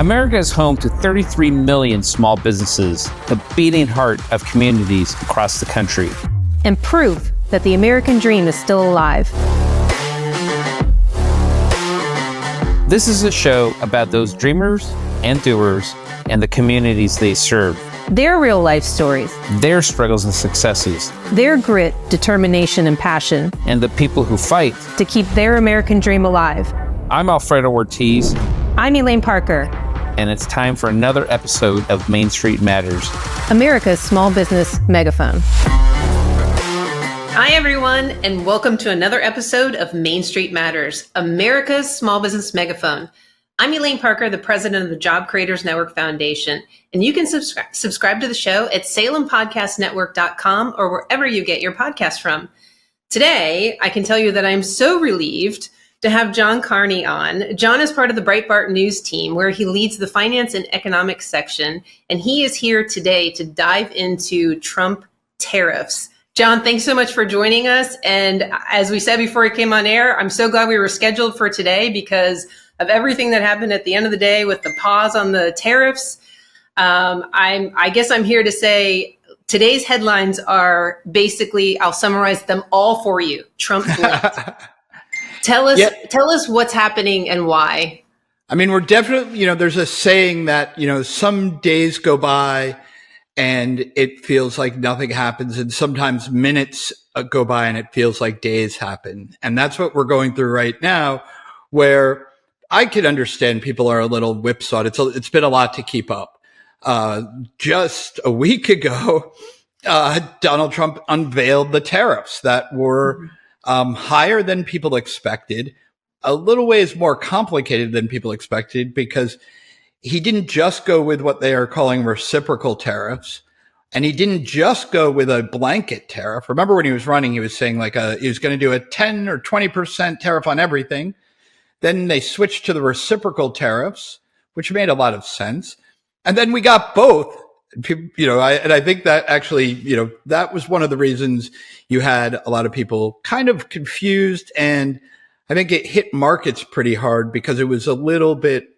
America is home to 33 million small businesses, the beating heart of communities across the country. And proof that the American dream is still alive. This is a show about those dreamers and doers and the communities they serve. Their real life stories. Their struggles and successes. Their grit, determination, and passion. And the people who fight to keep their American dream alive. I'm Alfredo Ortiz. I'm Elaine Parker. And it's time for another episode of Main Street Matters, America's small business megaphone. Hi, everyone, and welcome to another episode of Main Street Matters, America's small business megaphone. I'm Elaine Parker, the president of the Job Creators Network Foundation, and you can subscribe to the show at SalemPodcastNetwork.com or wherever you get your podcast from. Today, I can tell you that I'm so relieved to have John Carney on. John is part of the Breitbart News team, where he leads the finance and economics section, and he is here today to dive into Trump tariffs. John, thanks so much for joining us. And as we said before we came on air, I'm so glad we were scheduled for today because of everything that happened at the end of the day with the pause on the tariffs. I guess I'm here to say today's headlines are basically, I'll summarize them all for you. Trump blipped. Tell us what's happening and why. I mean, we're definitely, there's a saying that, some days go by and it feels like nothing happens. And sometimes minutes go by and it feels like days happen. And that's what we're going through right now, where I could understand people are a little whipsawed. It's been a lot to keep up. Just a week ago, Donald Trump unveiled the tariffs that were higher than people expected, a little ways more complicated than people expected, because he didn't just go with what they are calling reciprocal tariffs, and he didn't just go with a blanket tariff. Remember when he was running, he was saying he was going to do a 10 or 20% tariff on everything. Then they switched to the reciprocal tariffs, which made a lot of sense. And then we got both. I think that actually, that was one of the reasons you had a lot of people kind of confused. And I think it hit markets pretty hard because it was a little bit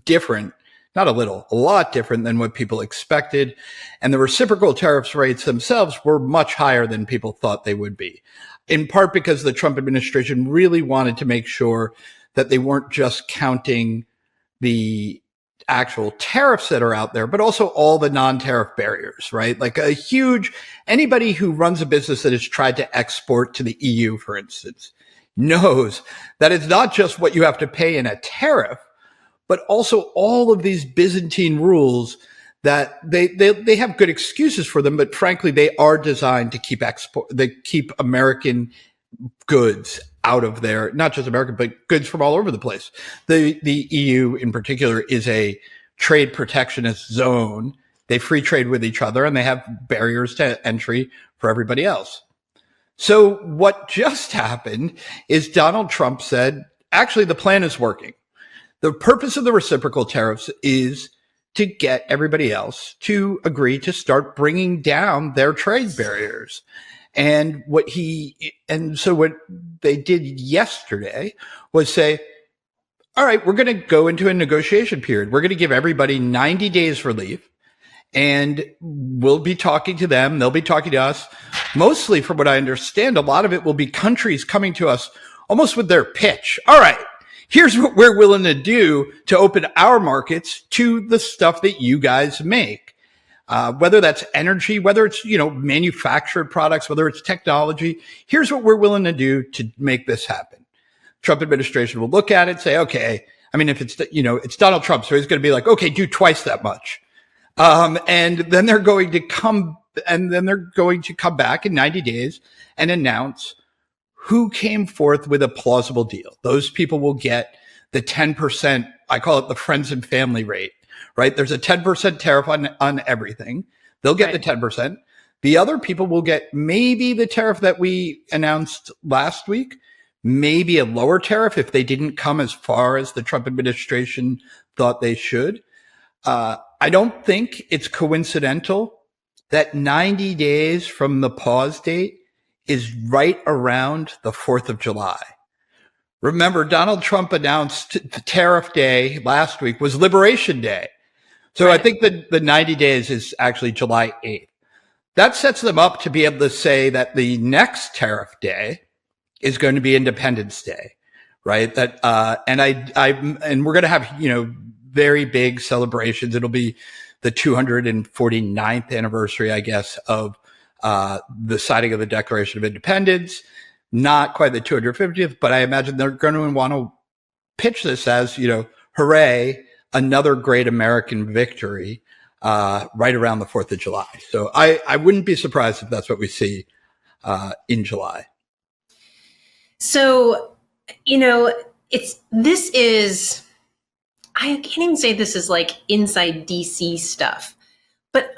different, not a little, a lot different than what people expected. And the reciprocal tariffs rates themselves were much higher than people thought they would be, in part because the Trump administration really wanted to make sure that they weren't just counting the actual tariffs that are out there, but also all the non-tariff barriers, right? Like anybody who runs a business that has tried to export to the EU, for instance, knows that it's not just what you have to pay in a tariff, but also all of these Byzantine rules that they have good excuses for them, but frankly, they are designed to keep American goods out of there, not just American, but goods from all over the place. The EU in particular is a trade protectionist zone. They free trade with each other and they have barriers to entry for everybody else. So what just happened is Donald Trump said, actually, the plan is working. The purpose of the reciprocal tariffs is to get everybody else to agree to start bringing down their trade barriers. And so what they did yesterday was say, all right, we're going to go into a negotiation period. We're going to give everybody 90 days relief, and we'll be talking to them. They'll be talking to us. Mostly, from what I understand, a lot of it will be countries coming to us almost with their pitch. All right, here's what we're willing to do to open our markets to the stuff that you guys make. Whether that's energy, whether it's, manufactured products, whether it's technology, here's what we're willing to do to make this happen. Trump administration will look at it, say, okay, I mean, if it's, it's Donald Trump, so he's going to be like, okay, do twice that much. And then they're going to come back in 90 days and announce who came forth with a plausible deal. Those people will get the 10%, I call it the friends and family rate. Right? There's a 10% tariff on everything. They'll get the 10%. The other people will get maybe the tariff that we announced last week, maybe a lower tariff if they didn't come as far as the Trump administration thought they should. I don't think it's coincidental that 90 days from the pause date is right around the 4th of July. Remember, Donald Trump announced Tariff Day last week was Liberation Day. So right. I think the 90 days is actually July 8th. That sets them up to be able to say that the next tariff day is going to be Independence Day, right? That and we're going to have very big celebrations. It'll be the 249th anniversary, I guess, of the signing of the Declaration of Independence. Not quite the 250th, but I imagine they're going to want to pitch this as hooray, another great American victory. Right around the 4th of July. So I wouldn't be surprised if that's what we see in July. So, I can't even say this is like inside DC stuff, but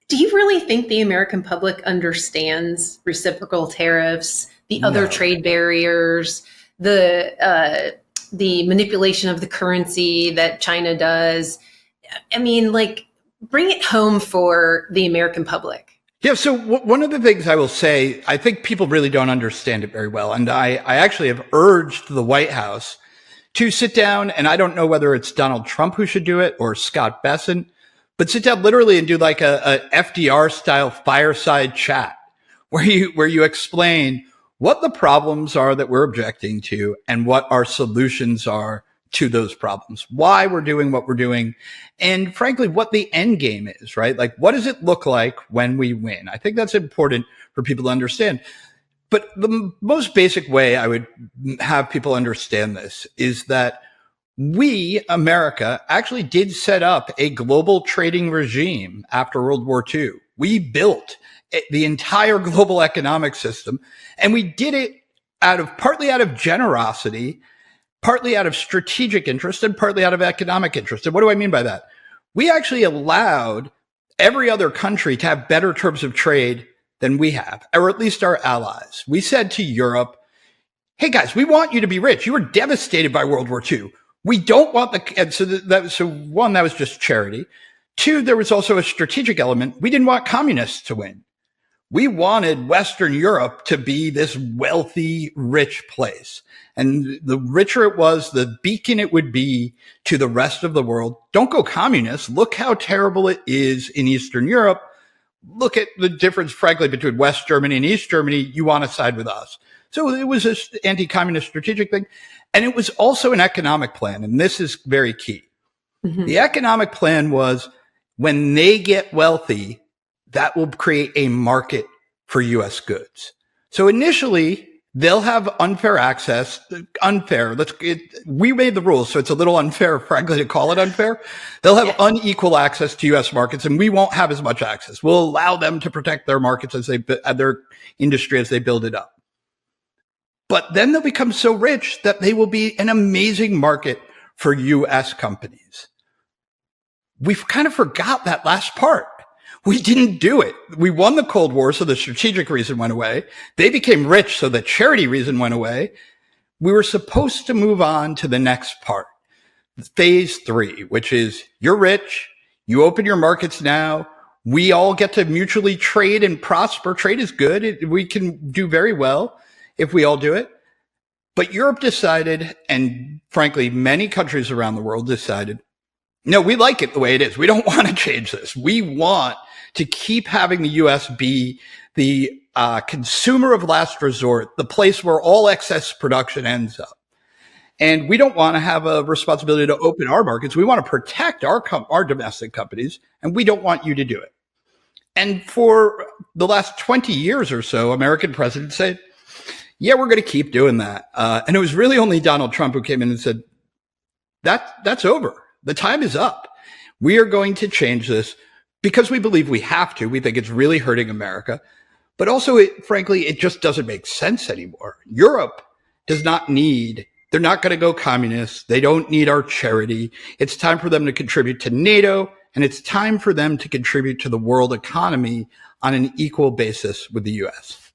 do you really think the American public understands reciprocal tariffs, the other trade barriers, the manipulation of the currency that China does? I mean, bring it home for the American public. Yeah. So one of the things I will say, I think people really don't understand it very well. And I actually have urged the White House to sit down, and I don't know whether it's Donald Trump who should do it or Scott Bessent, but sit down literally and do like a FDR style fireside chat where you explain what the problems are that we're objecting to and what our solutions are to those problems, why we're doing what we're doing, and frankly, what the end game is, right? Like, what does it look like when we win? I think that's important for people to understand. But the most basic way I would have people understand this is that we, America, actually did set up a global trading regime after World War II. We built the entire global economic system, and we did it partly out of generosity, partly out of strategic interest, and partly out of economic interest. And what do I mean by that? We actually allowed every other country to have better terms of trade than we have, or at least our allies. We said to Europe, hey guys, we want you to be rich. You were devastated by World War II. We don't want one, that was just charity. Two, there was also a strategic element. We didn't want communists to win. We wanted Western Europe to be this wealthy, rich place. And the richer it was, the beacon it would be to the rest of the world. Don't go communist. Look how terrible it is in Eastern Europe. Look at the difference, frankly, between West Germany and East Germany. You want to side with us. So it was this anti-communist strategic thing. And it was also an economic plan. And this is very key. Mm-hmm. The economic plan was when they get wealthy, that will create a market for U.S. goods. So initially, they'll have unfair access. We made the rules, so it's a little unfair, frankly, to call it unfair. They'll have unequal access to U.S. markets, and we won't have as much access. We'll allow them to protect their markets their industry as they build it up. But then they'll become so rich that they will be an amazing market for U.S. companies. We've kind of forgot that last part. We didn't do it. We won the Cold War, so the strategic reason went away. They became rich, so the charity reason went away. We were supposed to move on to the next part, phase 3, which is you're rich. You open your markets now. We all get to mutually trade and prosper. Trade is good. We can do very well if we all do it. But Europe decided, and frankly, many countries around the world decided, no, we like it the way it is. We don't want to change this. We want to keep having the U.S. be the consumer of last resort, the place where all excess production ends up. And we don't want to have a responsibility to open our markets. We want to protect our domestic companies, and we don't want you to do it. And for the last 20 years or so, American presidents said, yeah, we're going to keep doing that. And it was really only Donald Trump who came in and said, that's over. The time is up. We are going to change this because we believe we have to. We think it's really hurting America. But also, frankly, it just doesn't make sense anymore. Europe does not need, they're not going to go communist. They don't need our charity. It's time for them to contribute to NATO, and it's time for them to contribute to the world economy on an equal basis with the U.S.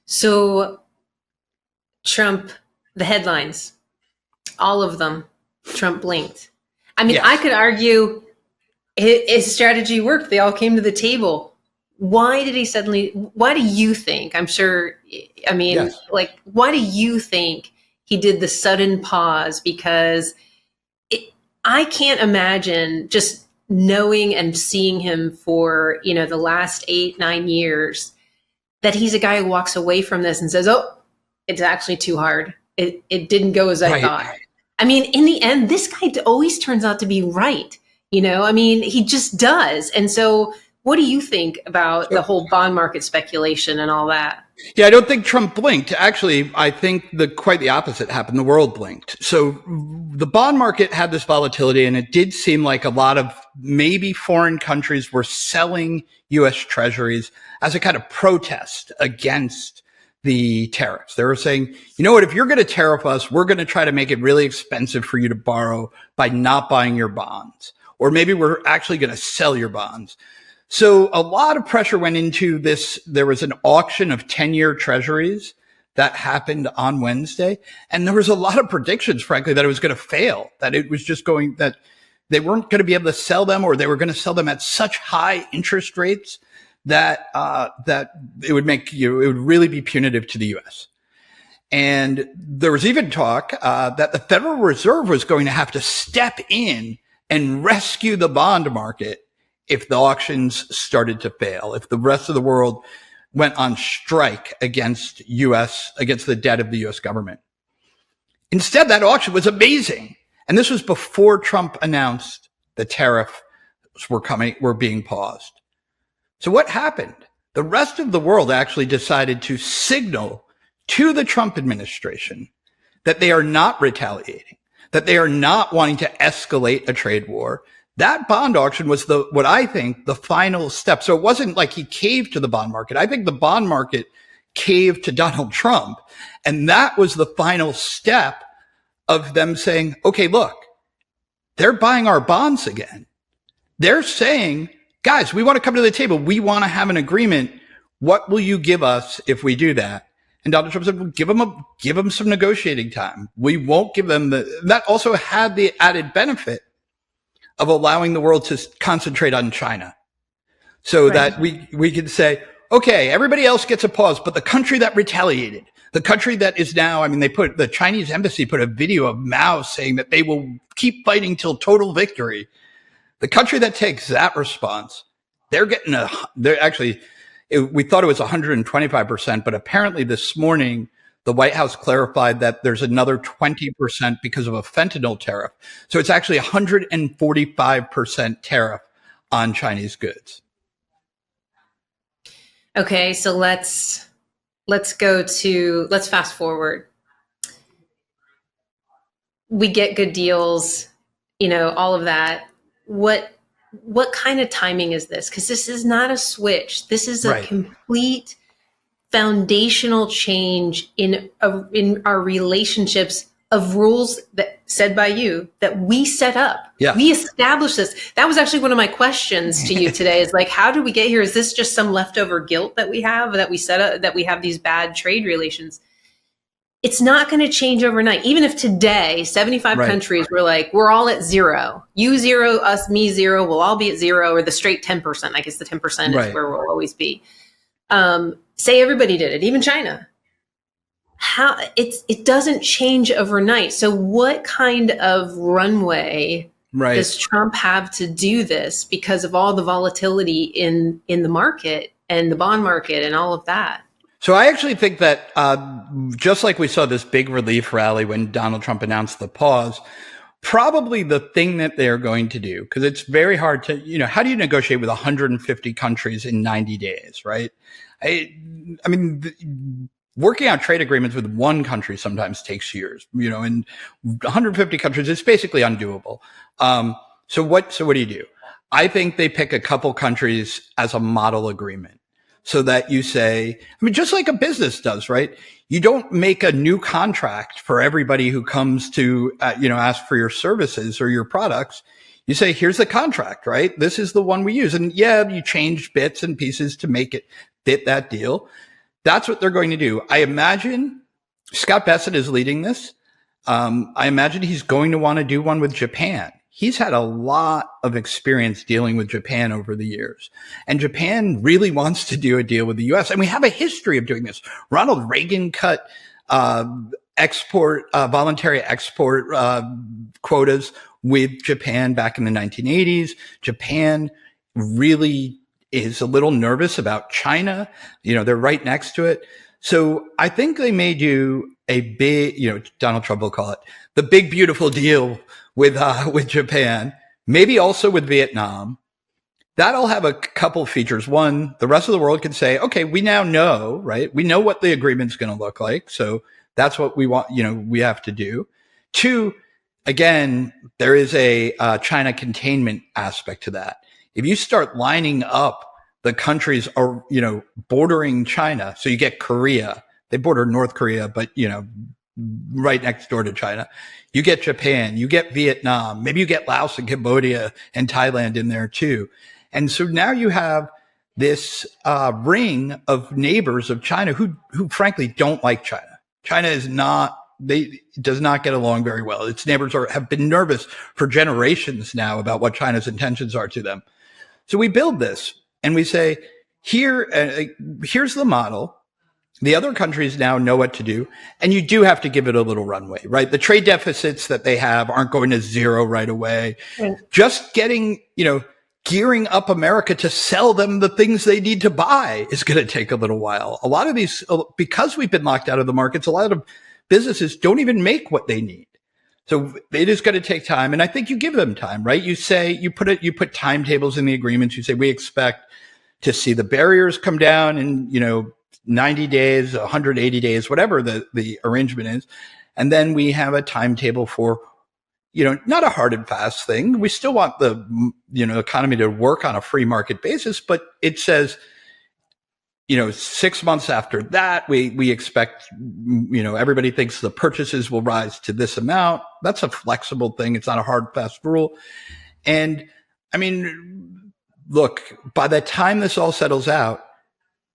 So, Trump, the headlines, all of them, Trump blinked. I mean, yes. I could argue his strategy worked. They all came to the table. why did he suddenly, why do you think, I'm sure, I mean, Yes. like, why do you think he did the sudden pause? Because I can't imagine just knowing and seeing him for, the last 8, 9 years, that he's a guy who walks away from this and says, oh, it's actually too hard. It didn't go as I thought. I mean, in the end, this guy always turns out to be right. I mean, he just does. And so what do you think about the whole bond market speculation and all that? Yeah, I don't think Trump blinked. Actually, I think quite the opposite happened. The world blinked. So the bond market had this volatility, and it did seem like a lot of maybe foreign countries were selling U.S. treasuries as a kind of protest against the tariffs. They were saying, you know what, if you're going to tariff us, we're going to try to make it really expensive for you to borrow by not buying your bonds. Or maybe we're actually going to sell your bonds. So a lot of pressure went into this. There was an auction of 10-year treasuries that happened on Wednesday. And there was a lot of predictions, frankly, that it was going to fail, that it was just going, that they weren't going to be able to sell them, or they were going to sell them at such high interest rates that it would it would really be punitive to the U.S. And there was even talk that the Federal Reserve was going to have to step in and rescue the bond market if the auctions started to fail, if the rest of the world went on strike against the debt of the U.S. government. Instead, that auction was amazing. And this was before Trump announced the tariffs were being paused. So what happened? The rest of the world actually decided to signal to the Trump administration that they are not retaliating, that they are not wanting to escalate a trade war. That bond auction was what I think the final step. So it wasn't like he caved to the bond market. I think the bond market caved to Donald Trump. And that was the final step of them saying, okay, look, they're buying our bonds again. They're saying, guys, we want to come to the table. We want to have an agreement. What will you give us if we do that? And Donald Trump said, well, give them some negotiating time. We won't give them that also had the added benefit of allowing the world to concentrate on China, so that we could say, okay, everybody else gets a pause, but the country that retaliated, the country that is now, I mean, the Chinese embassy put a video of Mao saying that they will keep fighting till total victory. The country that takes that response, they're actually, we thought it was 125%, but apparently this morning, the White House clarified that there's another 20% because of a fentanyl tariff. So it's actually 145% tariff on Chinese goods. Okay, so let's fast forward. We get good deals, all of that. What kind of timing is this? Because this is not a switch. This is a complete foundational change in our relationships of rules that said by you that we set up. Yeah. We established this. That was actually one of my questions to you today is like, how did we get here? Is this just some leftover guilt that we have, that we set up, that we have these bad trade relations? It's not going to change overnight. Even if today 75 countries were like, we're all at zero, you zero, us, me zero, we'll all be at zero, or the straight 10%. I guess the 10% is where we'll always be. Say everybody did it, even China. It doesn't change overnight. So what kind of runway does Trump have to do this because of all the volatility in the market and the bond market and all of that? So I actually think that just like we saw this big relief rally when Donald Trump announced the pause, probably the thing that they're going to do, because it's very hard to, how do you negotiate with 150 countries in 90 days, right? I mean, working out trade agreements with one country sometimes takes years, and 150 countries, it's basically undoable. So what do you do? I think they pick a couple countries as a model agreement so that you say, I mean, just like a business does, right? You don't make a new contract for everybody who comes to, ask for your services or your products. You say, here's the contract, right? This is the one we use. And yeah, you change bits and pieces to make it fit that deal. That's what they're going to do. I imagine Scott Bessent is leading this. I imagine he's going to want to do one with Japan. he's had a lot of experience dealing with Japan over the years. And Japan really wants to do a deal with the U.S. And we have a history of doing this. Ronald Reagan cut voluntary export quotas with Japan back in the 1980s. Japan really is a little nervous about China. They're right next to it. So I think they may do a big, Donald Trump will call it the big, beautiful deal with Japan, maybe also with Vietnam. That'll have a couple features. One, the rest of the world can say, okay, we now know, right? We know what the agreement's going to look like. So that's what we want, we have to do. Two, again, there is a China containment aspect to that. If you start lining up the countries are, bordering China. So you get Korea, they border North Korea, but, right next door to China. You get Japan, you get Vietnam, maybe you get Laos and Cambodia and Thailand in there too. And so now you have this ring of neighbors of China who frankly don't like China. China does not get along very well. Its neighbors have been nervous for generations now about what China's intentions are to them. So we build this and we say, here's the model. The other countries now know what to do. And you do have to give it a little runway, right? The trade deficits that they have aren't going to zero right away. Right. Just getting, gearing up America to sell them the things they need to buy is going to take a little while. A lot of these, because we've been locked out of the markets, a lot of businesses don't even make what they need. So it is going to take time. And I think you give them time, right? You say, you put timetables in the agreements. You say, we expect to see the barriers come down in, 90 days, 180 days, whatever the arrangement is. And then we have a timetable for, not a hard and fast thing. We still want the, economy to work on a free market basis, but it says, 6 months after that, we expect, everybody thinks the purchases will rise to this amount. That's a flexible thing. It's not a hard, fast rule. And I mean, look, by the time this all settles out,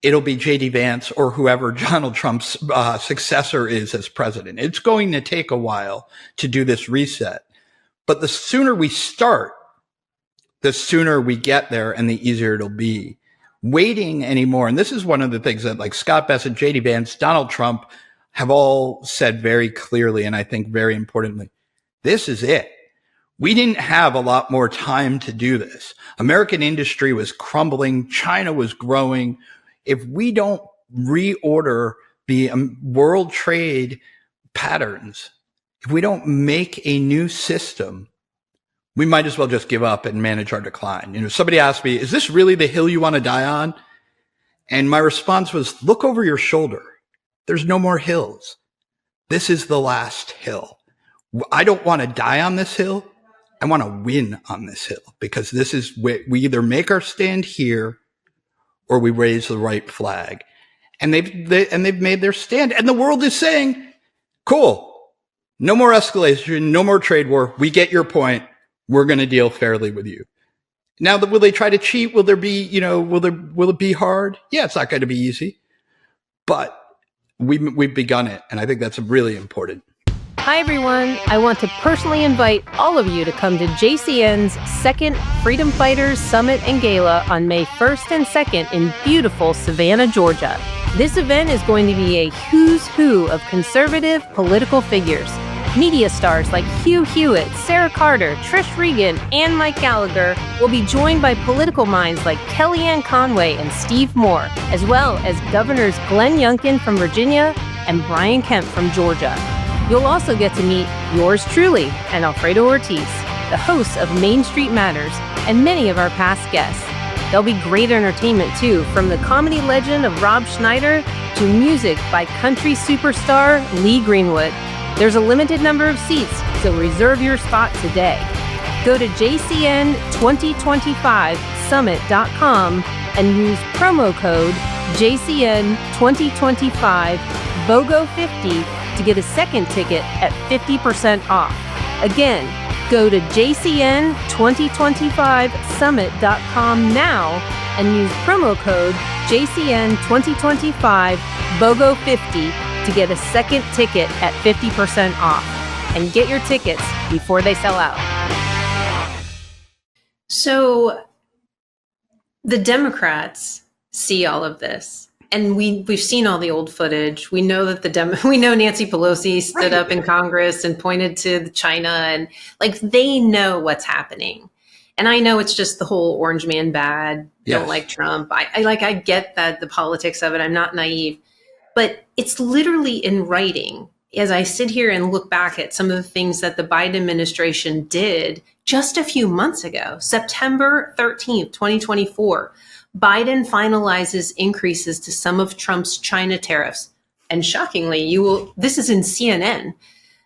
it'll be J.D. Vance or whoever Donald Trump's successor is as president. It's going to take a while to do this reset. But the sooner we start, the sooner we get there and the easier it'll be. Waiting anymore, and this is one of the things that like Scott Bessent, J.D. Vance, Donald Trump have all said very clearly, and I think very importantly, this is it. We didn't have a lot more time to do this. American industry was crumbling. China was growing. If we don't reorder the world trade patterns, if we don't make a new system, we might as well just give up and manage our decline. Somebody asked me, is this really the hill you want to die on? And my response was, look over your shoulder. There's no more hills. This is the last hill. I don't want to die on this hill. I want to win on this hill because this is where we either make our stand here or we raise the right flag. And they've made their stand. And the world is saying, cool, no more escalation, no more trade war. We get your point. We're going to deal fairly with you. Now, will they try to cheat? Will there be, will it be hard? Yeah, it's not going to be easy, but we've begun it. And I think that's really important. Hi, everyone. I want to personally invite all of you to come to JCN's second Freedom Fighters Summit and Gala on May 1st and 2nd in beautiful Savannah, Georgia. This event is going to be a who's who of conservative political figures. Media stars like Hugh Hewitt, Sarah Carter, Trish Regan, and Mike Gallagher will be joined by political minds like Kellyanne Conway and Steve Moore, as well as Governors Glenn Youngkin from Virginia and Brian Kemp from Georgia. You'll also get to meet yours truly and Alfredo Ortiz, the hosts of Main Street Matters, and many of our past guests. There'll be great entertainment too, from the comedy legend of Rob Schneider to music by country superstar Lee Greenwood. There's a limited number of seats, so reserve your spot today. Go to jcn2025summit.com and use promo code JCN2025 BOGO50 to get a second ticket at 50% off. Again, go to jcn2025summit.com now and use promo code JCN2025 BOGO50 to get a second ticket at 50% off. And get your tickets before they sell out. So the Democrats see all of this, and we've seen all the old footage. We know that we know Nancy Pelosi stood up in Congress and pointed to China, and like they know what's happening. And I know it's just the whole orange man bad, don't like Trump. I get that, the politics of it. I'm not naive, but it's literally in writing. As I sit here and look back at some of the things that the Biden administration did just a few months ago, September 13th, 2024, Biden finalizes increases to some of Trump's China tariffs. And shockingly, this is in CNN,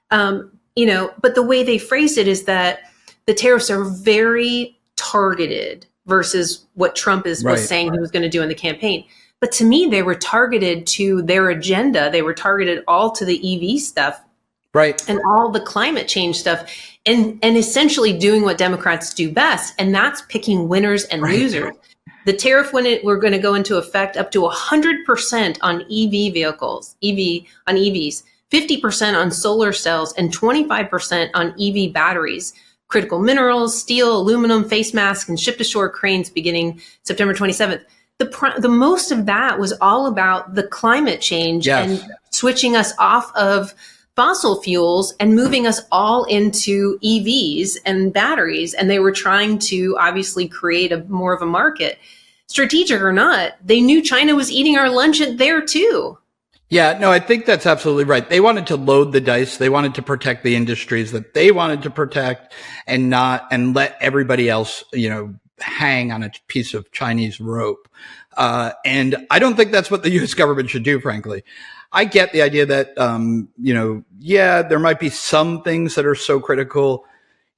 but the way they phrased it is that the tariffs are very targeted versus what Trump was saying he was going to do in the campaign. But to me, they were targeted to their agenda. They were targeted all to the EV stuff, and all the climate change stuff, and essentially doing what Democrats do best, and that's picking winners and losers. The tariff, when we're going to go into effect, up to 100% on EV vehicles, on EVs, 50% on solar cells, and 25% on EV batteries, critical minerals, steel, aluminum, face masks, and ship-to-shore cranes beginning September 27th. The most of that was all about the climate change and switching us off of fossil fuels and moving us all into EVs and batteries. And they were trying to obviously create more of a market. Strategic or not, they knew China was eating our lunch there too. Yeah, no, I think that's absolutely right. They wanted to load the dice. They wanted to protect the industries that they wanted to protect and let everybody else, hang on a piece of Chinese rope. And I don't think that's what the U.S. government should do, frankly. I get the idea that, there might be some things that are so critical.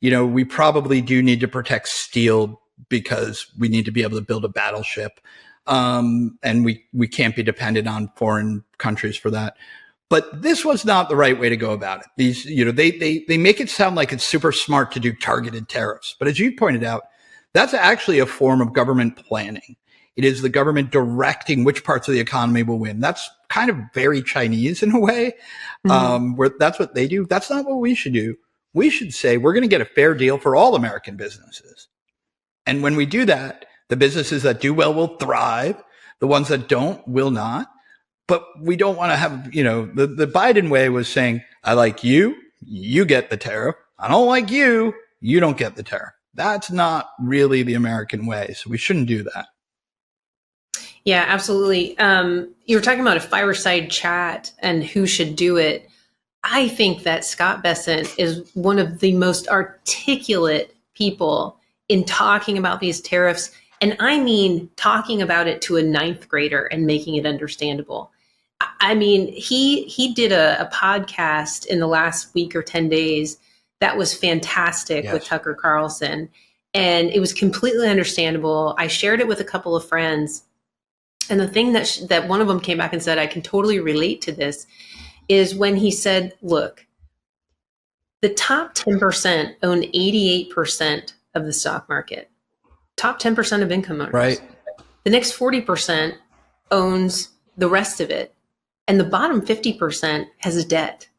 We probably do need to protect steel because we need to be able to build a battleship. And we can't be dependent on foreign countries for that. But this was not the right way to go about it. These, they make it sound like it's super smart to do targeted tariffs. But as you pointed out, that's actually a form of government planning. It is the government directing which parts of the economy will win. That's kind of very Chinese in a way, where that's what they do. That's not what we should do. We should say we're going to get a fair deal for all American businesses. And when we do that, the businesses that do well will thrive. The ones that don't will not. But we don't want to have, the Biden way was saying, I like you, you get the tariff. I don't like you, you don't get the tariff. That's not really the American way. So we shouldn't do that. Yeah, absolutely. You were talking about a fireside chat and who should do it. I think that Scott Bessent is one of the most articulate people in talking about these tariffs. And I mean, talking about it to a ninth grader and making it understandable. I mean, he did a podcast in the last week or 10 days that was fantastic with Tucker Carlson. And it was completely understandable. I shared it with a couple of friends. And the thing that one of them came back and said, I can totally relate to this, is when he said, look, the top 10% own 88% of the stock market. Top 10% of income owners. Right. The next 40% owns the rest of it. And the bottom 50% has debt.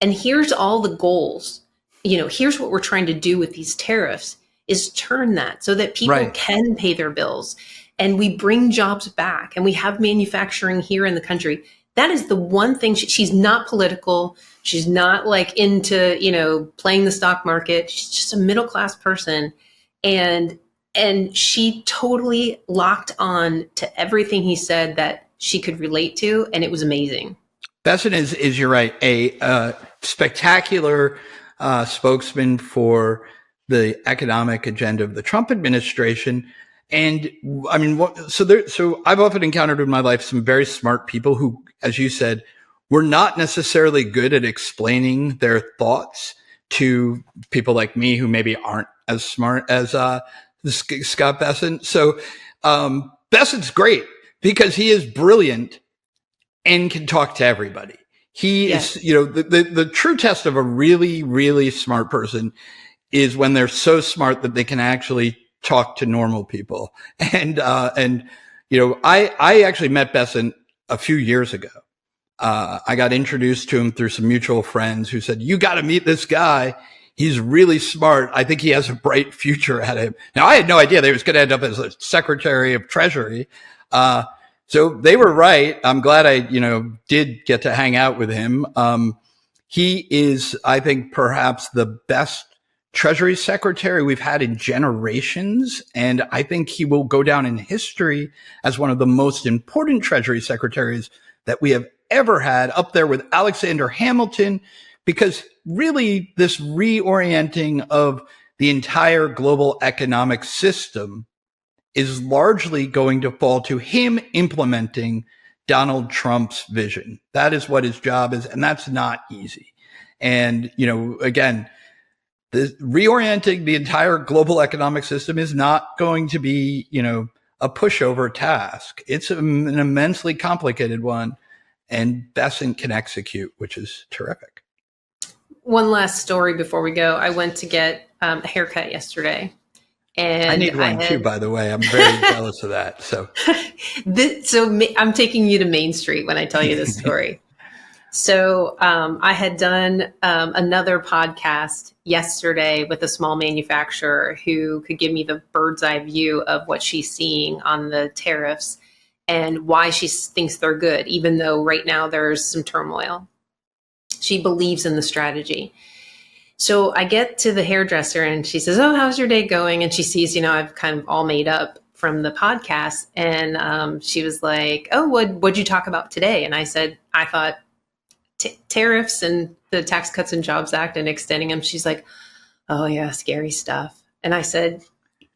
And here's all the goals. Here's what we're trying to do with these tariffs is turn that so that people can pay their bills. And we bring jobs back and we have manufacturing here in the country. That is the one thing. She's not political. She's not like into, playing the stock market. She's just a middle-class person. And she totally locked on to everything he said that she could relate to. And it was amazing. Bessent is you're right, a spectacular spokesman for the economic agenda of the Trump administration. And I mean, so I've often encountered in my life some very smart people who, as you said, were not necessarily good at explaining their thoughts to people like me who maybe aren't as smart as Scott Bessent. So Bessent's great because he is brilliant and can talk to everybody. He is, the true test of a really, really smart person is when they're so smart that they can actually talk to normal people. And I actually met Bessent a few years ago. I got introduced to him through some mutual friends who said, you got to meet this guy. He's really smart. I think he has a bright future at him. Now, I had no idea that he was going to end up as a Secretary of Treasury. So they were right. I'm glad I, did get to hang out with him. He is, I think, perhaps the best Treasury Secretary we've had in generations. And I think he will go down in history as one of the most important Treasury Secretaries that we have ever had, up there with Alexander Hamilton, because really this reorienting of the entire global economic system is largely going to fall to him implementing Donald Trump's vision. That is what his job is, and that's not easy. And, again, reorienting the entire global economic system is not going to be, a pushover task. It's an immensely complicated one, and Bessent can execute, which is terrific. One last story before we go. I went to get a haircut yesterday. And I need one too, by the way. I'm very jealous of that. So I'm taking you to Main Street when I tell you this story. So I had done another podcast yesterday with a small manufacturer who could give me the bird's eye view of what she's seeing on the tariffs and why she thinks they're good, even though right now there's some turmoil. She believes in the strategy. So I get to the hairdresser and she says, "Oh, how's your day going?" And she sees, I've kind of all made up from the podcast. And she was like, "Oh, what'd you talk about today?" And I said, "I thought tariffs and the Tax Cuts and Jobs Act and extending them." She's like, "Oh yeah, scary stuff." And I said,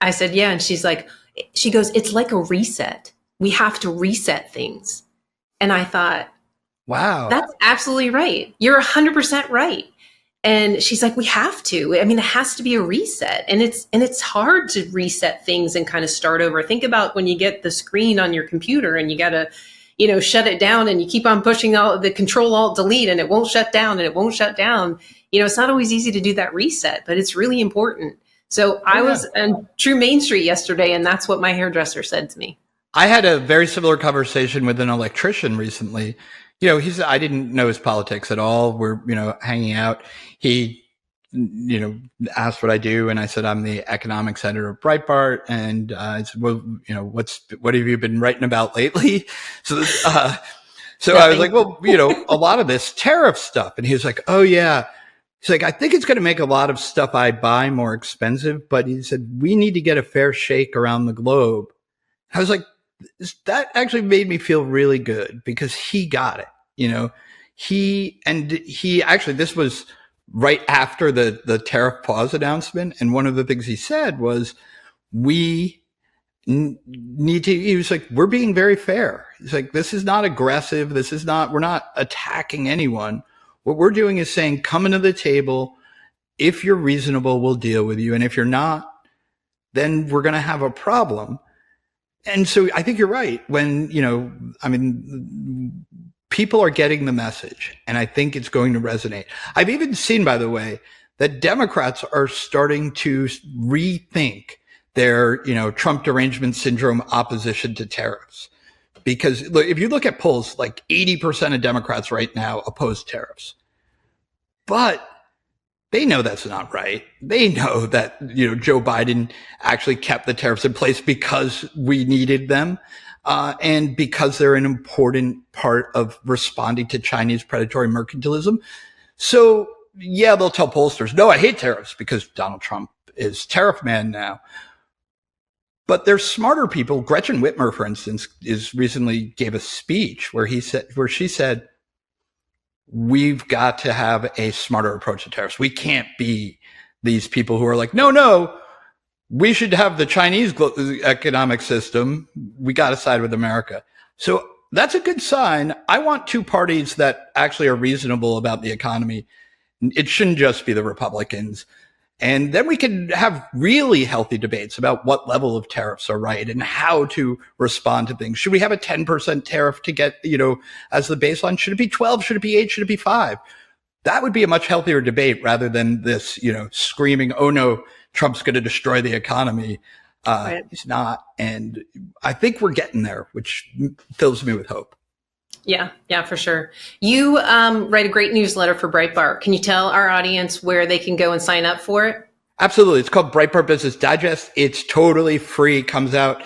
"Yeah." And she goes, "It's like a reset. We have to reset things." And I thought, wow, that's absolutely right. You're 100% right. And she's like, "We have to. I mean, it has to be a reset. And it's hard to reset things and kind of start over. Think about when you get the screen on your computer and you got to, shut it down and you keep on pushing all the Control Alt Delete and it won't shut down and it won't shut down. It's not always easy to do that reset, but it's really important." So I was on True Main Street yesterday, and that's what my hairdresser said to me. I had a very similar conversation with an electrician recently. I didn't know his politics at all. We're, hanging out. He, asked what I do. And I said, I'm the economics editor of Breitbart. And I said, well, what have you been writing about lately? So I was like, well, a lot of this tariff stuff. And he was like, oh yeah. He's like, I think it's going to make a lot of stuff I buy more expensive. But he said, we need to get a fair shake around the globe. I was like, that actually made me feel really good because he got it. He actually, this was right after the tariff pause announcement. And one of the things he said was, we need to, he was like, we're being very fair. He's like, this is not aggressive. We're not attacking anyone. What we're doing is saying, come into the table. If you're reasonable, we'll deal with you. And if you're not, then we're going to have a problem. And so I think you're right. When, people are getting the message, and I think it's going to resonate. I've even seen, by the way, that Democrats are starting to rethink their, Trump derangement syndrome opposition to tariffs. Because look, if you look at polls, like 80% of Democrats right now oppose tariffs. But they know that's not right. They know that, Joe Biden actually kept the tariffs in place because we needed them, and because they're an important part of responding to Chinese predatory mercantilism. So, yeah, they'll tell pollsters, no, I hate tariffs because Donald Trump is tariff man now. But there's smarter people. Gretchen Whitmer, for instance, recently gave a speech where she said, we've got to have a smarter approach to tariffs. We can't be these people who are like, no, we should have the Chinese economic system. We got to side with America. So that's a good sign. I want two parties that actually are reasonable about the economy. It shouldn't just be the Republicans. And then we can have really healthy debates about what level of tariffs are right and how to respond to things. Should we have a 10% tariff to get, as the baseline? Should it be 12? Should it be 8? Should it be 5? That would be a much healthier debate rather than this, screaming, oh no, Trump's going to destroy the economy. Right. He's not. And I think we're getting there, which fills me with hope. Yeah, for sure. You write a great newsletter for Breitbart. Can you tell our audience where they can go and sign up for it? Absolutely. It's called Breitbart Business Digest. It's totally free. Comes out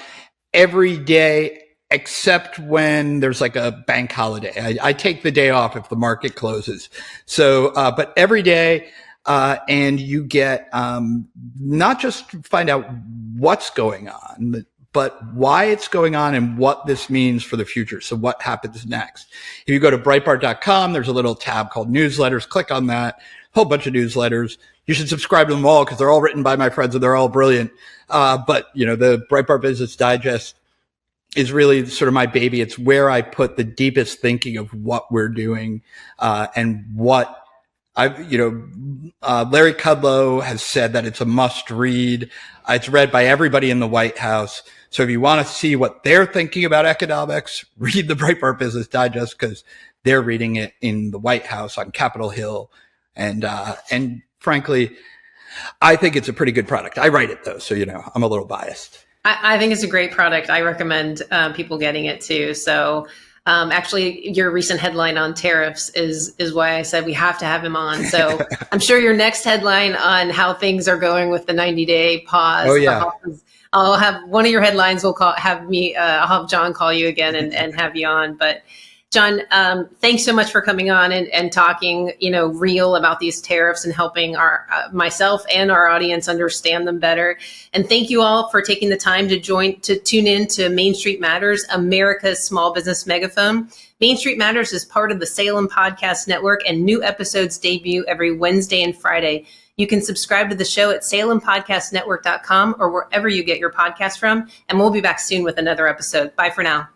every day except when there's like a bank holiday. I take the day off if the market closes. So, but every day, and you get, not just find out what's going on, but why it's going on and what this means for the future. So what happens next? If you go to Breitbart.com, there's a little tab called newsletters. Click on that. Whole bunch of newsletters. You should subscribe to them all because they're all written by my friends and they're all brilliant. But the Breitbart Business Digest is really sort of my baby. It's where I put the deepest thinking of what we're doing, and what Larry Kudlow has said that it's a must read. It's read by everybody in the White House. So if you want to see what they're thinking about economics, read the Breitbart Business Digest because they're reading it in the White House on Capitol Hill. And frankly, I think it's a pretty good product. I write it though. So, I'm a little biased. I think it's a great product. I recommend people getting it too. So actually, your recent headline on tariffs is why I said we have to have him on. So I'm sure your next headline on how things are going with the 90-day pause. Oh, yeah. I'll have one of your headlines. I'll have John call you again and have you on. But John, thanks so much for coming on and talking, real about these tariffs and helping myself and our audience understand them better. And thank you all for taking the time to tune in to Main Street Matters, America's small business megaphone. Main Street Matters is part of the Salem Podcast Network, and new episodes debut every Wednesday and Friday. You can subscribe to the show at salempodcastnetwork.com or wherever you get your podcast from. And we'll be back soon with another episode. Bye for now.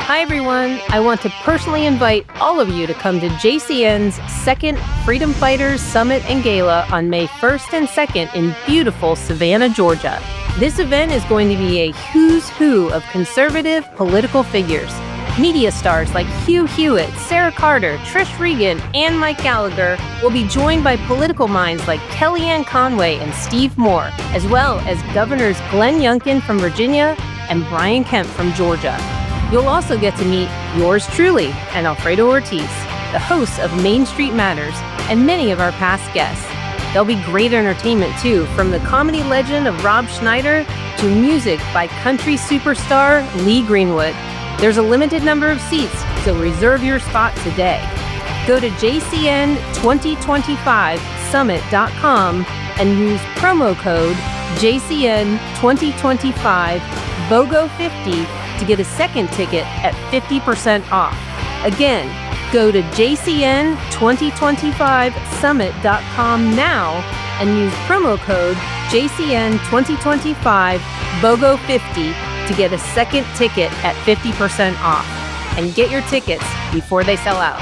Hi, everyone. I want to personally invite all of you to come to JCN's second Freedom Fighters Summit and Gala on May 1st and 2nd in beautiful Savannah, Georgia. This event is going to be a who's who of conservative political figures. Media stars like Hugh Hewitt, Sarah Carter, Trish Regan, and Mike Gallagher will be joined by political minds like Kellyanne Conway and Steve Moore, as well as Governors Glenn Youngkin from Virginia and Brian Kemp from Georgia. You'll also get to meet yours truly and Alfredo Ortiz, the hosts of Main Street Matters, and many of our past guests. There'll be great entertainment too, from the comedy legend of Rob Schneider to music by country superstar Lee Greenwood. There's a limited number of seats, so reserve your spot today. Go to jcn2025summit.com and use promo code JCN2025 BOGO50 to get a second ticket at 50% off. Again, go to jcn2025summit.com now and use promo code JCN2025 BOGO50 to get a second ticket at 50% off. And get your tickets before they sell out.